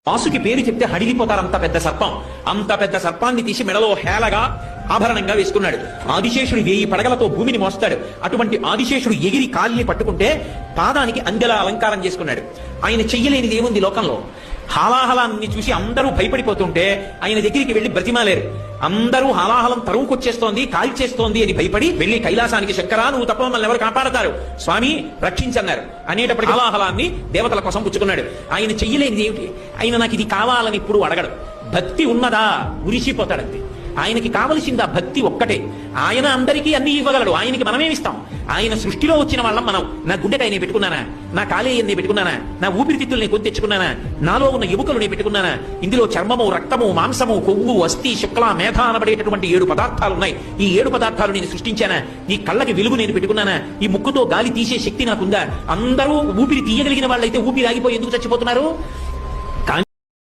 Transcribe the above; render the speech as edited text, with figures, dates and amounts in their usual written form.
వాసుకి పేరు చెప్తే హడిలిపోతారు. అంత పెద్ద సర్పాన్ని తీసి మెడలో హేళగా ఆభరణంగా వేసుకున్నాడు. ఆదిశేషుడు 1000 పడగలతో భూమిని మోస్తాడు. అటువంటి ఆదిశేషుడు ఎగిరి కాలిని పట్టుకుంటే పాదానికి అంగెల అలంకారం చేసుకున్నాడు. ఆయన చెయ్యలేనిది ఏముంది లోకంలో? హాలాహలాన్ని చూసి అందరూ భయపడిపోతుంటే ఆయన దగ్గరికి వెళ్లి బ్రతిమాలేరు. అందరూ హాలాహలం తరువుకొచ్చేస్తోంది, కాల్చేస్తోంది అని భయపడి వెళ్లి కైలాసానికి, శంకరా నువ్వు తప్ప మమ్మల్ని ఎవరు కాపాడతారు, స్వామి రక్షించన్నారు అనేటప్పటికి హాలాహలాన్ని దేవతల కోసం పుచ్చుకున్నాడు. ఆయన చెయ్యలేనిది ఏమిటి? ఆయన నాకు ఇది కావాలని ఇప్పుడు అడగడు. భక్తి ఉన్నదా ఉరిసిపోతాడంతే. ఆయనకి కావలసింది ఆ భక్తి ఒక్కటే. ఆయన అందరికీ అన్ని ఇవ్వగలడు. ఆయనకి మనమేమిస్తాం? ఆయన సృష్టిలో వచ్చిన వాళ్ళం మనం. నా గుండెకాయ నేను పెట్టుకున్నానా? నా కాలేయం నేను పెట్టుకున్నానా? నా ఊపిరితిత్తులు నేను కొని తెచ్చుకున్నానా? నాలో ఉన్న ఎముకలు నేను పెట్టుకున్నానా? ఇందులో చర్మము, రక్తము, మాంసము, కొవ్వు, అస్థి, శుక్ల, మేధ అనబడేటటువంటి 7 పదార్థాలు ఉన్నాయి. ఈ 7 పదార్థాలు నేను సృష్టించానా? ఈ కళ్ళకి వెలుగు నేను పెట్టుకున్నానా? ఈ ముక్కుతో గాలి తీసే శక్తి నాకుందా? అందరూ ఊపిరి తీయగలిగిన వాళ్ళైతే ఊపిరి ఆగిపోయి ఎందుకు చచ్చిపోతున్నారు?